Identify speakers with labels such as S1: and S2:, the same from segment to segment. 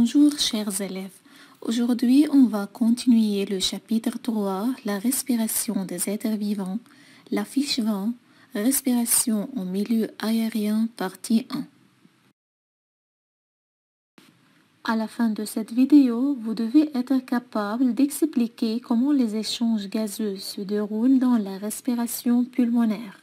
S1: Bonjour chers élèves. Aujourd'hui, on va continuer le chapitre 3, la respiration des êtres vivants, la fiche 20, respiration en milieu aérien, partie 1. À la fin de cette vidéo, vous devez être capable d'expliquer comment les échanges gazeux se déroulent dans la respiration pulmonaire.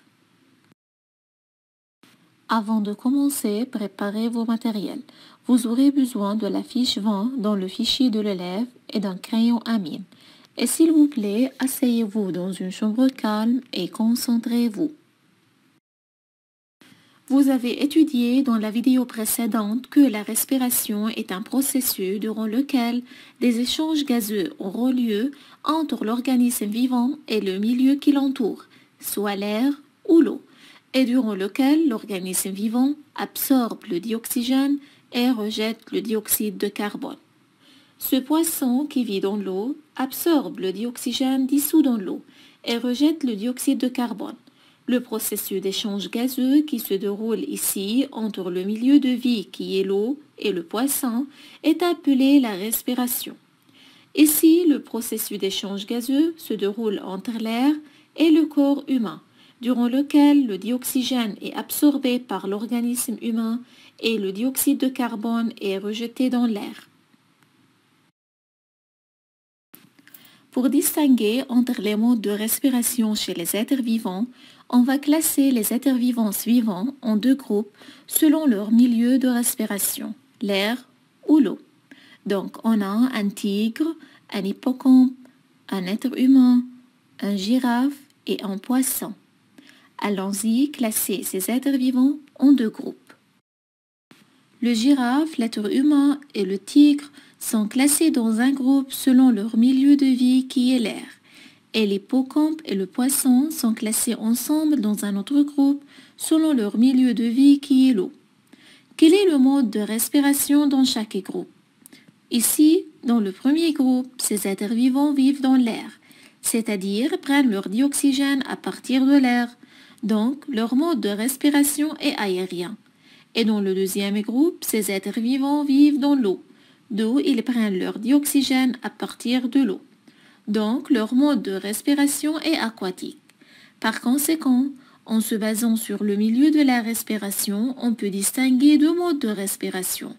S1: Avant de commencer, préparez vos matériels. Vous aurez besoin de la fiche 20 dans le fichier de l'élève et d'un crayon à mine. Et s'il vous plaît, asseyez-vous dans une chambre calme et concentrez-vous. Vous avez étudié dans la vidéo précédente que la respiration est un processus durant lequel des échanges gazeux auront lieu entre l'organisme vivant et le milieu qui l'entoure, soit l'air ou l'eau, et durant lequel l'organisme vivant absorbe le dioxygène et rejette le dioxyde de carbone. Ce poisson qui vit dans l'eau absorbe le dioxygène dissous dans l'eau et rejette le dioxyde de carbone. Le processus d'échange gazeux qui se déroule ici entre le milieu de vie qui est l'eau et le poisson est appelé la respiration. Ici, le processus d'échange gazeux se déroule entre l'air et le corps humain, durant lequel le dioxygène est absorbé par l'organisme humain et le dioxyde de carbone est rejeté dans l'air. Pour distinguer entre les modes de respiration chez les êtres vivants, on va classer les êtres vivants suivants en deux groupes selon leur milieu de respiration, l'air ou l'eau. Donc, on a un tigre, un hippocampe, un être humain, un girafe et un poisson. Allons-y classer ces êtres vivants en deux groupes. Le girafe, l'être humain et le tigre sont classés dans un groupe selon leur milieu de vie qui est l'air, et l'hippocampe et le poisson sont classés ensemble dans un autre groupe selon leur milieu de vie qui est l'eau. Quel est le mode de respiration dans chaque groupe? Ici, dans le premier groupe, ces êtres vivants vivent dans l'air, c'est-à-dire prennent leur dioxygène à partir de l'air, donc leur mode de respiration est aérien. Et dans le deuxième groupe, ces êtres vivants vivent dans l'eau, d'où ils prennent leur dioxygène à partir de l'eau. Donc, leur mode de respiration est aquatique. Par conséquent, en se basant sur le milieu de la respiration, on peut distinguer deux modes de respiration.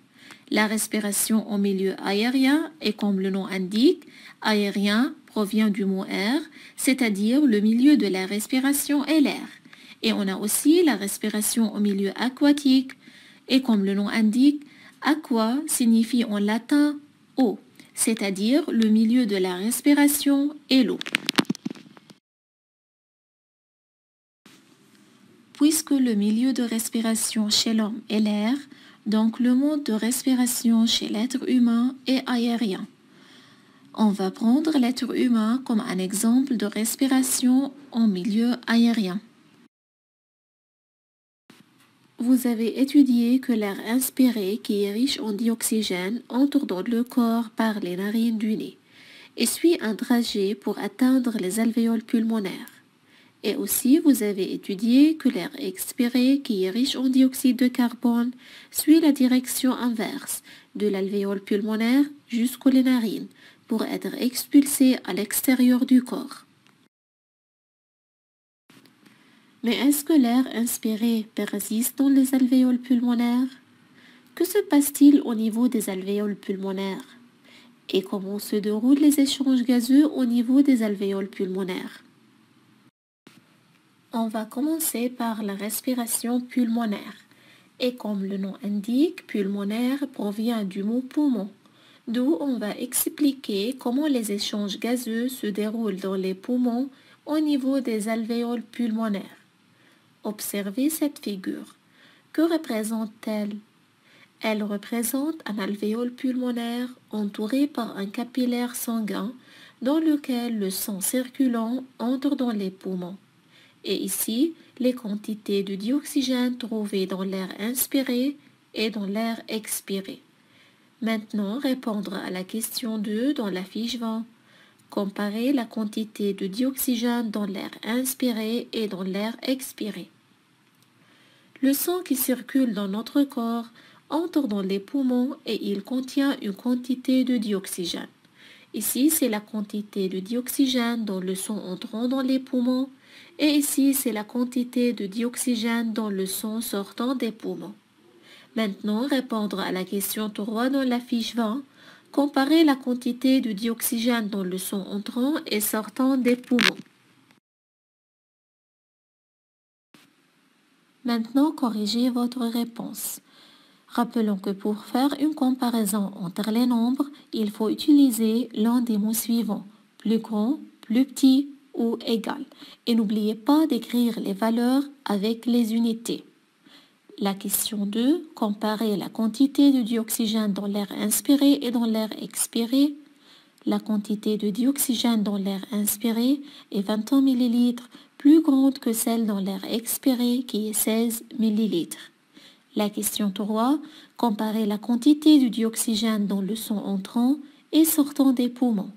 S1: La respiration en milieu aérien est, comme le nom indique, aérien provient du mot air, c'est-à-dire le milieu de la respiration est l'air. Et on a aussi la respiration au milieu aquatique, et comme le nom indique, aqua signifie en latin eau, c'est-à-dire le milieu de la respiration est l'eau. Puisque le milieu de respiration chez l'homme est l'air, donc le mode de respiration chez l'être humain est aérien. On va prendre l'être humain comme un exemple de respiration en milieu aérien. Vous avez étudié que l'air inspiré, qui est riche en dioxygène, entre dans le corps par les narines du nez et suit un trajet pour atteindre les alvéoles pulmonaires. Et aussi, vous avez étudié que l'air expiré, qui est riche en dioxyde de carbone, suit la direction inverse de l'alvéole pulmonaire jusqu'aux narines pour être expulsé à l'extérieur du corps. Mais est-ce que l'air inspiré persiste dans les alvéoles pulmonaires? Que se passe-t-il au niveau des alvéoles pulmonaires? Et comment se déroulent les échanges gazeux au niveau des alvéoles pulmonaires? On va commencer par la respiration pulmonaire. Et comme le nom indique, pulmonaire provient du mot poumon, d'où on va expliquer comment les échanges gazeux se déroulent dans les poumons au niveau des alvéoles pulmonaires. Observez cette figure. Que représente-t-elle? Elle représente un alvéole pulmonaire entouré par un capillaire sanguin dans lequel le sang circulant entre dans les poumons. Et ici, les quantités de dioxygène trouvées dans l'air inspiré et dans l'air expiré. Maintenant, répondre à la question 2 dans la fiche 20. Comparer la quantité de dioxygène dans l'air inspiré et dans l'air expiré. Le sang qui circule dans notre corps entre dans les poumons et il contient une quantité de dioxygène. Ici, c'est la quantité de dioxygène dans le sang entrant dans les poumons et ici, c'est la quantité de dioxygène dans le sang sortant des poumons. Maintenant, répondre à la question 3 dans la fiche 20. Comparer la quantité de dioxygène dans le sang entrant et sortant des poumons. Maintenant, corrigez votre réponse. Rappelons que pour faire une comparaison entre les nombres, il faut utiliser l'un des mots suivants, plus grand, plus petit ou égal. Et n'oubliez pas d'écrire les valeurs avec les unités. La question 2, comparer la quantité de dioxygène dans l'air inspiré et dans l'air expiré. La quantité de dioxygène dans l'air inspiré est 21 ml, plus grande que celle dans l'air expiré qui est 16 ml. La question 3, comparer la quantité de dioxygène dans le sang entrant et sortant des poumons.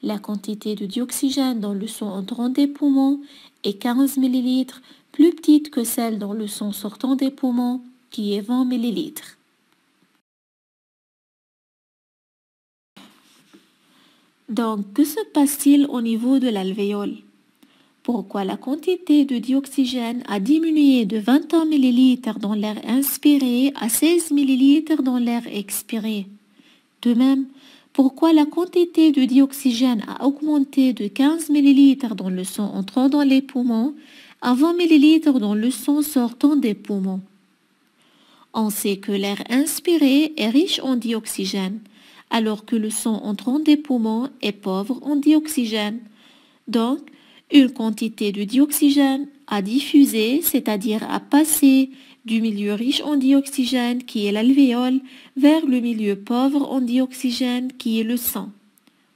S1: La quantité de dioxygène dans le sang entrant des poumons est 15 ml, plus petite que celle dans le sang sortant des poumons, qui est 20 ml. Donc, que se passe-t-il au niveau de l'alvéole? Pourquoi la quantité de dioxygène a diminué de 21 ml dans l'air inspiré à 16 ml dans l'air expiré? De même, pourquoi la quantité de dioxygène a augmenté de 15 ml dans le sang entrant dans les poumons à 20 ml dans le sang sortant des poumons? On sait que l'air inspiré est riche en dioxygène, alors que le sang entrant des poumons est pauvre en dioxygène. Donc, une quantité de dioxygène a diffusé, c'est-à-dire a passé du milieu riche en dioxygène qui est l'alvéole vers le milieu pauvre en dioxygène qui est le sang.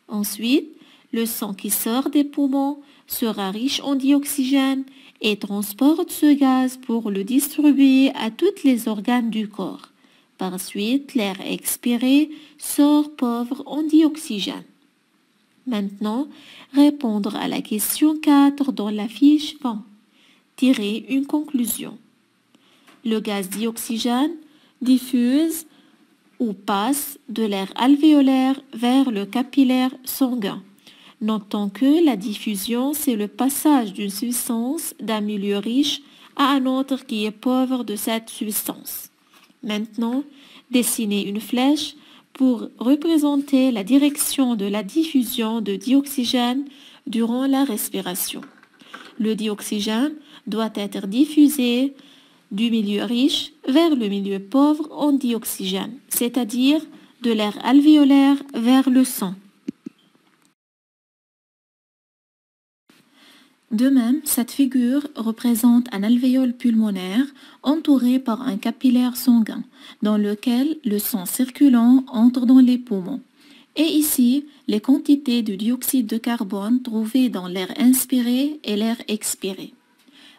S1: Ensuite, le sang qui sort des poumons sera riche en dioxygène et transporte ce gaz pour le distribuer à tous les organes du corps. Par suite, l'air expiré sort pauvre en dioxygène. Maintenant, répondre à la question 4 dans la fiche 20. Tirer une conclusion. Le gaz dioxygène diffuse ou passe de l'air alvéolaire vers le capillaire sanguin. Notons que la diffusion, c'est le passage d'une substance d'un milieu riche à un autre qui est pauvre de cette substance. Maintenant, dessinez une flèche pour représenter la direction de la diffusion de dioxygène durant la respiration. Le dioxygène doit être diffusé du milieu riche vers le milieu pauvre en dioxygène, c'est-à-dire de l'air alvéolaire vers le sang. De même, cette figure représente un alvéole pulmonaire entouré par un capillaire sanguin dans lequel le sang circulant entre dans les poumons. Et ici, les quantités de dioxyde de carbone trouvées dans l'air inspiré et l'air expiré.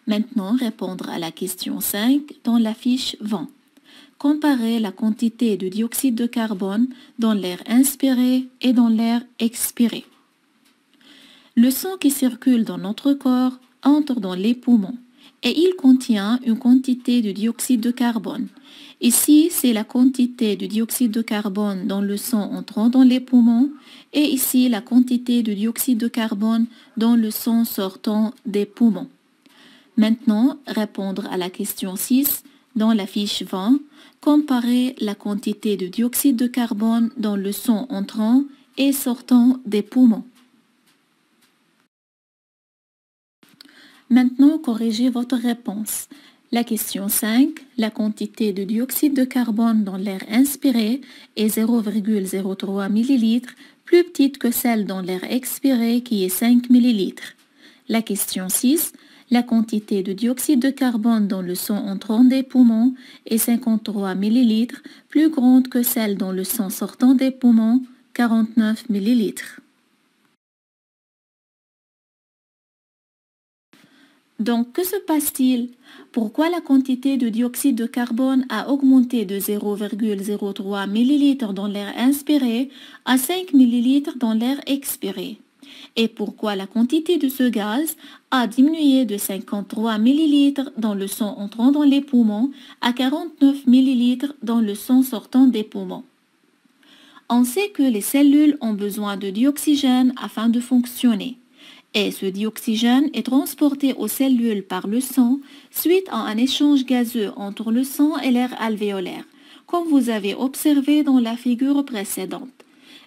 S1: Maintenant, répondre à la question 5 dans la fiche 20. Comparer la quantité de dioxyde de carbone dans l'air inspiré et dans l'air expiré. Le sang qui circule dans notre corps entre dans les poumons et il contient une quantité de dioxyde de carbone. Ici, c'est la quantité de dioxyde de carbone dans le sang entrant dans les poumons et ici la quantité de dioxyde de carbone dans le sang sortant des poumons. Maintenant, répondre à la question 6 dans la fiche 20. Comparer la quantité de dioxyde de carbone dans le sang entrant et sortant des poumons. Maintenant, corrigez votre réponse. La question 5, la quantité de dioxyde de carbone dans l'air inspiré est 0,03 ml, plus petite que celle dans l'air expiré qui est 5 ml. La question 6, la quantité de dioxyde de carbone dans le sang entrant des poumons est 53 ml, plus grande que celle dans le sang sortant des poumons, 49 ml. Donc, que se passe-t-il? Pourquoi la quantité de dioxyde de carbone a augmenté de 0,03 ml dans l'air inspiré à 5 ml dans l'air expiré? et pourquoi la quantité de ce gaz a diminué de 53 ml dans le sang entrant dans les poumons à 49 ml dans le sang sortant des poumons. On sait que les cellules ont besoin de dioxygène afin de fonctionner. Et ce dioxygène est transporté aux cellules par le sang suite à un échange gazeux entre le sang et l'air alvéolaire, comme vous avez observé dans la figure précédente.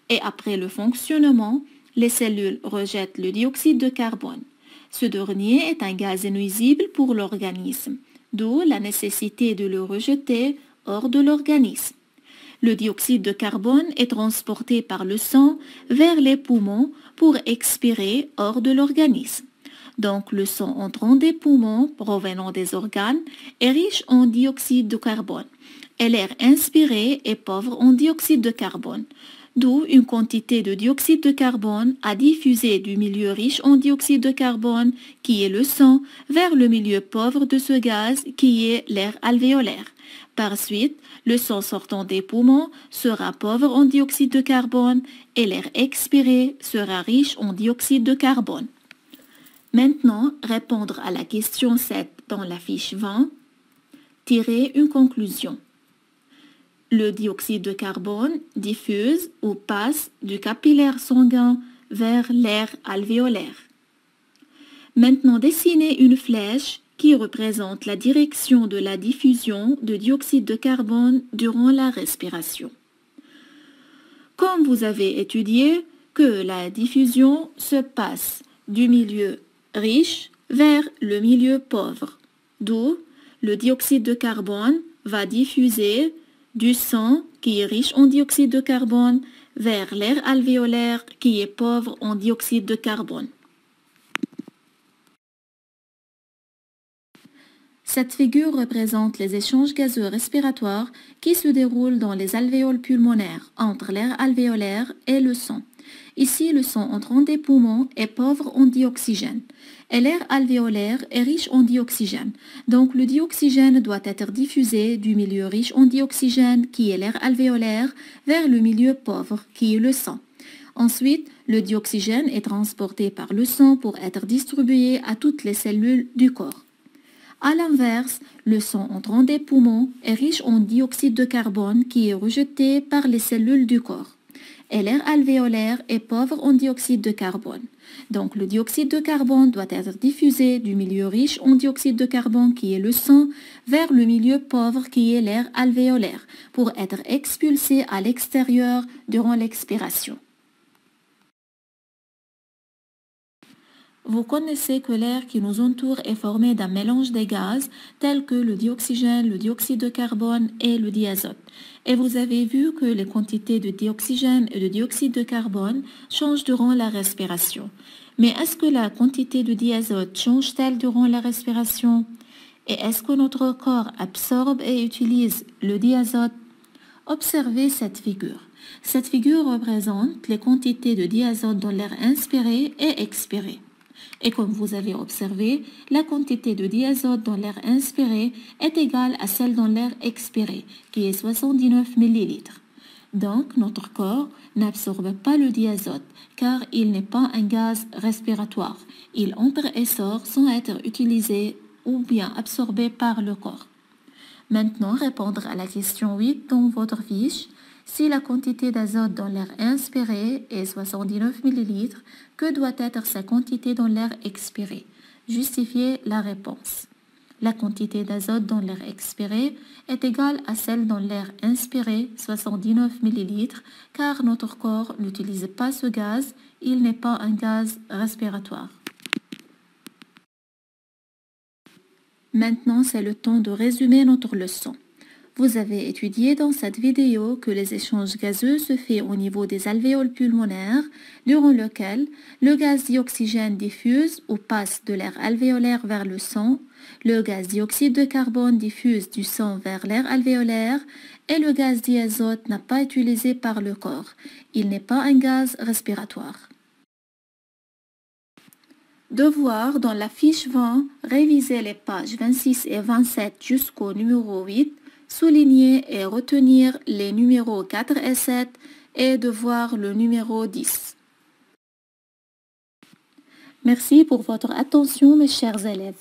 S1: Et après le fonctionnement, les cellules rejettent le dioxyde de carbone. Ce dernier est un gaz nuisible pour l'organisme, d'où la nécessité de le rejeter hors de l'organisme. Le dioxyde de carbone est transporté par le sang vers les poumons pour expirer hors de l'organisme. Donc le sang entrant des poumons provenant des organes est riche en dioxyde de carbone et l'air inspiré est pauvre en dioxyde de carbone. D'où une quantité de dioxyde de carbone à diffuser du milieu riche en dioxyde de carbone, qui est le sang, vers le milieu pauvre de ce gaz, qui est l'air alvéolaire. Par suite, le sang sortant des poumons sera pauvre en dioxyde de carbone et l'air expiré sera riche en dioxyde de carbone. Maintenant, répondre à la question 7 dans la fiche 20. Tirer une conclusion. Le dioxyde de carbone diffuse ou passe du capillaire sanguin vers l'air alvéolaire. Maintenant, dessinez une flèche qui représente la direction de la diffusion de dioxyde de carbone durant la respiration. Comme vous avez étudié que la diffusion se passe du milieu riche vers le milieu pauvre, d'où le dioxyde de carbone va diffuser du sang qui est riche en dioxyde de carbone vers l'air alvéolaire qui est pauvre en dioxyde de carbone. Cette figure représente les échanges gazeux respiratoires qui se déroulent dans les alvéoles pulmonaires entre l'air alvéolaire et le sang. Ici, le sang entrant des poumons est pauvre en dioxygène et l'air alvéolaire est riche en dioxygène. Donc, le dioxygène doit être diffusé du milieu riche en dioxygène, qui est l'air alvéolaire, vers le milieu pauvre, qui est le sang. Ensuite, le dioxygène est transporté par le sang pour être distribué à toutes les cellules du corps. À l'inverse, le sang entrant des poumons est riche en dioxyde de carbone qui est rejeté par les cellules du corps. Et l'air alvéolaire est pauvre en dioxyde de carbone. Donc le dioxyde de carbone doit être diffusé du milieu riche en dioxyde de carbone qui est le sang vers le milieu pauvre qui est l'air alvéolaire pour être expulsé à l'extérieur durant l'expiration. Vous connaissez que l'air qui nous entoure est formé d'un mélange des gaz tels que le dioxygène, le dioxyde de carbone et le diazote. Et vous avez vu que les quantités de dioxygène et de dioxyde de carbone changent durant la respiration. Mais est-ce que la quantité de diazote change-t-elle durant la respiration? Et est-ce que notre corps absorbe et utilise le diazote? Observez cette figure. Cette figure représente les quantités de diazote dans l'air inspiré et expiré. Et comme vous avez observé, la quantité de diazote dans l'air inspiré est égale à celle dans l'air expiré, qui est 79 ml. Donc, notre corps n'absorbe pas le diazote, car il n'est pas un gaz respiratoire. Il entre et sort sans être utilisé ou bien absorbé par le corps. Maintenant, répondre à la question 8 dans votre fiche. Si la quantité d'azote dans l'air inspiré est 79 ml, que doit être sa quantité dans l'air expiré? Justifiez la réponse. La quantité d'azote dans l'air expiré est égale à celle dans l'air inspiré, 79 ml, car notre corps n'utilise pas ce gaz, il n'est pas un gaz respiratoire. Maintenant, c'est le temps de résumer notre leçon. Vous avez étudié dans cette vidéo que les échanges gazeux se font au niveau des alvéoles pulmonaires, durant lequel le gaz dioxygène diffuse ou passe de l'air alvéolaire vers le sang, le gaz dioxyde de carbone diffuse du sang vers l'air alvéolaire et le gaz diazote n'est pas utilisé par le corps. Il n'est pas un gaz respiratoire. Devoir dans la fiche 20, réviser les pages 26 et 27 jusqu'au numéro 8, souligner et retenir les numéros 4 et 7 et de voir le numéro 10. Merci pour votre attention, mes chers élèves.